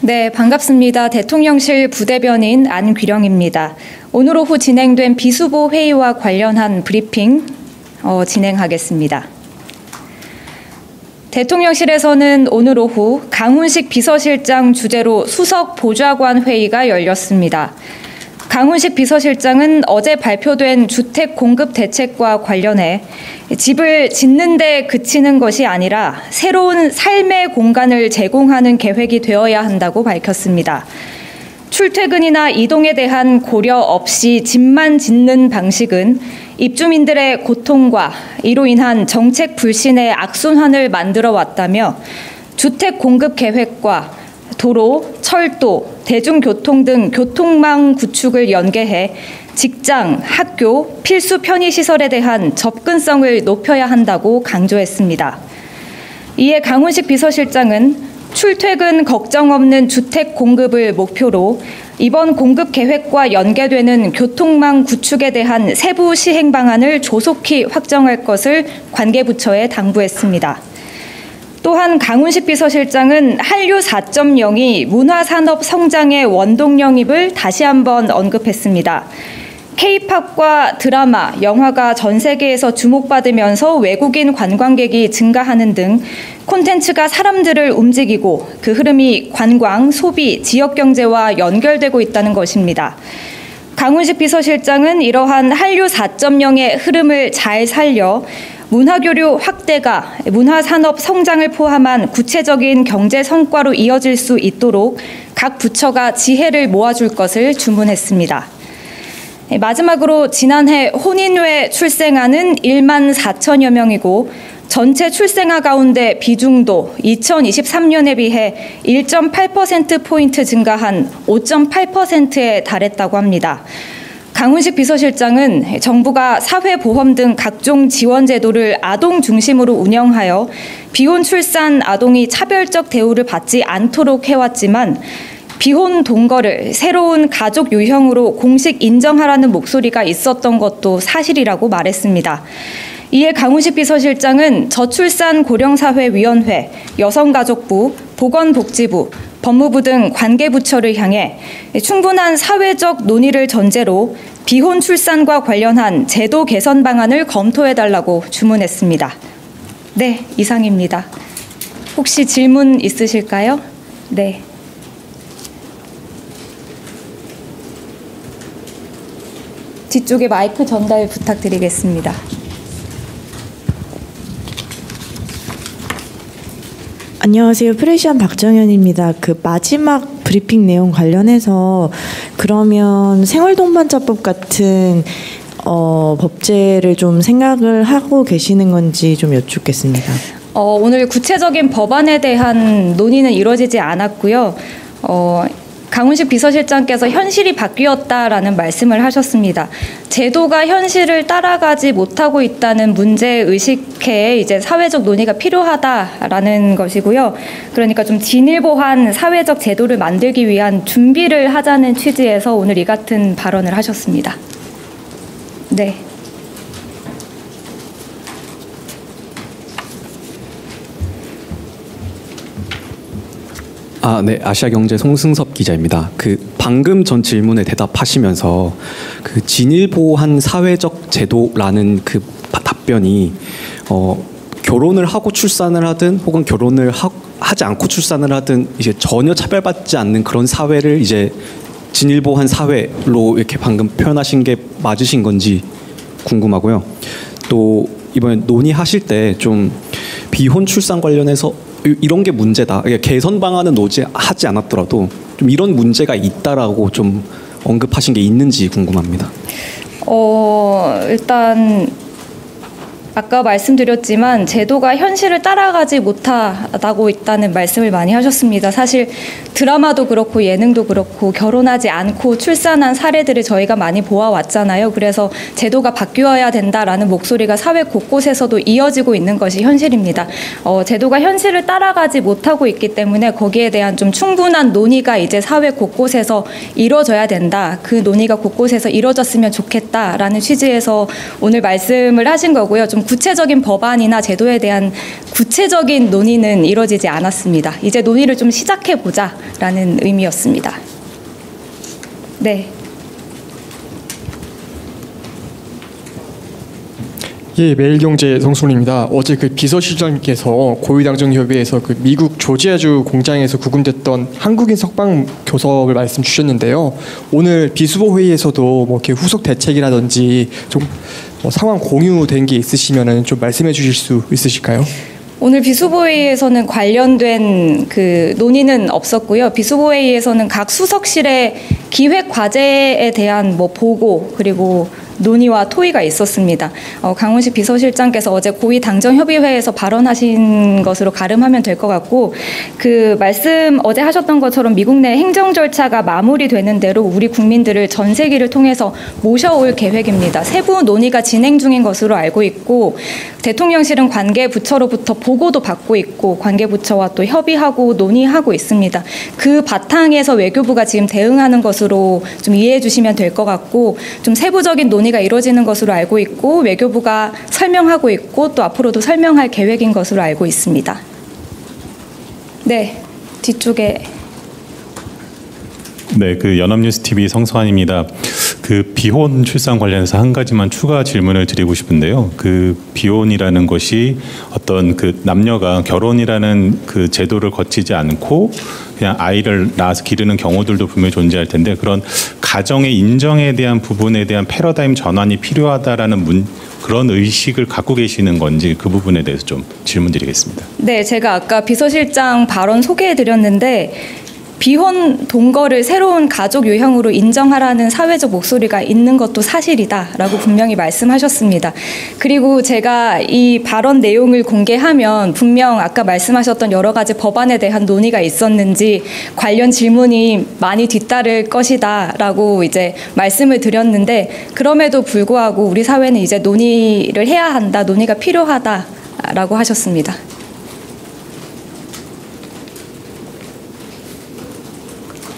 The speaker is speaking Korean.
네, 반갑습니다. 대통령실 부대변인 안귀령입니다. 오늘 오후 진행된 비수보 회의와 관련한 브리핑 진행하겠습니다. 대통령실에서는 오늘 오후 강훈식 비서실장 주재로 수석 보좌관 회의가 열렸습니다. 강훈식 비서실장은 어제 발표된 주택 공급 대책과 관련해 집을 짓는 데 그치는 것이 아니라 새로운 삶의 공간을 제공하는 계획이 되어야 한다고 밝혔습니다. 출퇴근이나 이동에 대한 고려 없이 집만 짓는 방식은 입주민들의 고통과 이로 인한 정책 불신의 악순환을 만들어 왔다며 주택 공급 계획과 도로, 철도, 대중교통 등 교통망 구축을 연계해 직장, 학교, 필수 편의시설에 대한 접근성을 높여야 한다고 강조했습니다. 이에 강훈식 비서실장은 출퇴근 걱정 없는 주택 공급을 목표로 이번 공급 계획과 연계되는 교통망 구축에 대한 세부 시행 방안을 조속히 확정할 것을 관계부처에 당부했습니다. 또한 강훈식 비서실장은 한류 4.0이 문화산업 성장의 원동 영입을 다시 한번 언급했습니다. K-팝과 드라마, 영화가 전 세계에서 주목받으면서 외국인 관광객이 증가하는 등 콘텐츠가 사람들을 움직이고 그 흐름이 관광, 소비, 지역경제와 연결되고 있다는 것입니다. 강훈식 비서실장은 이러한 한류 4.0의 흐름을 잘 살려 문화교류 확대가 문화산업 성장을 포함한 구체적인 경제 성과로 이어질 수 있도록 각 부처가 지혜를 모아줄 것을 주문했습니다. 마지막으로 지난해 혼인외 출생아는 1만 4천여 명이고 전체 출생아 가운데 비중도 2023년에 비해 1.8%포인트 증가한 5.8%에 달했다고 합니다. 강훈식 비서실장은 정부가 사회보험 등 각종 지원 제도를 아동 중심으로 운영하여 비혼 출산 아동이 차별적 대우를 받지 않도록 해왔지만 비혼 동거를 새로운 가족 유형으로 공식 인정하라는 목소리가 있었던 것도 사실이라고 말했습니다. 이에 강훈식 비서실장은 저출산 고령사회위원회, 여성가족부, 보건복지부, 법무부 등 관계부처를 향해 충분한 사회적 논의를 전제로 비혼 출산과 관련한 제도 개선 방안을 검토해달라고 주문했습니다. 네, 이상입니다. 혹시 질문 있으실까요? 네. 뒤쪽에 마이크 전달 부탁드리겠습니다. 안녕하세요. 프레시안 박정현입니다. 그 마지막 브리핑 내용 관련해서 그러면 생활동반자법 같은 법제를 좀 생각을 하고 계시는 건지 좀 여쭙겠습니다. 오늘 구체적인 법안에 대한 논의는 이루어지지 않았고요. 강훈식 비서실장께서 현실이 바뀌었다라는 말씀을 하셨습니다. 제도가 현실을 따라가지 못하고 있다는 문제의식에 이제 사회적 논의가 필요하다라는 것이고요. 그러니까 좀 진일보한 사회적 제도를 만들기 위한 준비를 하자는 취지에서 오늘 이 같은 발언을 하셨습니다. 네. 네, 아시아경제 송승섭 기자입니다. 방금 전 질문에 대답하시면서 진일보한 사회적 제도라는 답변이 결혼을 하고 출산을 하든 혹은 결혼을 하지 않고 출산을 하든 이제 전혀 차별받지 않는 그런 사회를 이제 진일보한 사회로 이렇게 방금 표현하신 게 맞으신 건지 궁금하고요. 또 이번에 논의하실 때 좀 비혼 출산 관련해서 이런 게 문제다. 개선 방안은 하지 않았더라도 좀 이런 문제가 있다라고 좀 언급하신 게 있는지 궁금합니다. 일단 아까 말씀드렸지만 제도가 현실을 따라가지 못하고 있다는 말씀을 많이 하셨습니다. 사실 드라마도 그렇고 예능도 그렇고 결혼하지 않고 출산한 사례들을 저희가 많이 보아왔잖아요. 그래서 제도가 바뀌어야 된다라는 목소리가 사회 곳곳에서도 이어지고 있는 것이 현실입니다. 제도가 현실을 따라가지 못하고 있기 때문에 거기에 대한 좀 충분한 논의가 이제 사회 곳곳에서 이루어져야 된다. 그 논의가 곳곳에서 이루어졌으면 좋겠다라는 취지에서 오늘 말씀을 하신 거고요. 좀 좀 구체적인 법안이나 제도에 대한 구체적인 논의는 이뤄지지 않았습니다. 이제 논의를 좀 시작해 보자라는 의미였습니다. 네. 예, 매일경제 성순입니다. 어제 그 비서실장님께서 고위당정협의회에서 그 미국 조지아주 공장에서 구금됐던 한국인 석방 교섭을 말씀 주셨는데요. 오늘 비수보 회의에서도 뭐 이렇게 후속 대책이라든지 좀 상황 공유된 게 있으시면은 좀 말씀해 주실 수 있으실까요? 오늘 비수보회의에서는 관련된 그 논의는 없었고요. 비수보회의에서는 각 수석실의 기획 과제에 대한 뭐 보고 그리고 논의와 토의가 있었습니다. 강훈식 비서실장께서 어제 고위 당정협의회에서 발언하신 것으로 가름하면 될 것 같고, 그 말씀 어제 하셨던 것처럼 미국 내 행정 절차가 마무리되는 대로 우리 국민들을 전세기를 통해서 모셔올 계획입니다. 세부 논의가 진행 중인 것으로 알고 있고, 대통령실은 관계 부처로부터 보고도 받고 있고 관계 부처와 또 협의하고 논의하고 있습니다. 그 바탕에서 외교부가 지금 대응하는 것으로 좀 이해해 주시면 될 것 같고, 좀 세부적인 논의가 이루어지는 것으로 알고 있고 외교부가 설명하고 있고 또 앞으로도 설명할 계획인 것으로 알고 있습니다. 네, 뒤쪽에. 네, 그 연합뉴스 TV 성서환입니다. 그 비혼 출산 관련해서 한 가지만 추가 질문을 드리고 싶은데요. 그 비혼이라는 것이 어떤 그 남녀가 결혼이라는 그 제도를 거치지 않고 그냥 아이를 낳아서 기르는 경우들도 분명히 존재할 텐데, 그런 가정의 인정에 대한 부분에 대한 패러다임 전환이 필요하다라는 그런 의식을 갖고 계시는 건지 그 부분에 대해서 좀 질문드리겠습니다. 네, 제가 아까 비서실장 발언 소개해드렸는데 비혼 동거를 새로운 가족 유형으로 인정하라는 사회적 목소리가 있는 것도 사실이다라고 분명히 말씀하셨습니다. 그리고 제가 이 발언 내용을 공개하면 분명 아까 말씀하셨던 여러 가지 법안에 대한 논의가 있었는지 관련 질문이 많이 뒤따를 것이다라고 이제 말씀을 드렸는데, 그럼에도 불구하고 우리 사회는 이제 논의를 해야 한다, 논의가 필요하다라고 하셨습니다.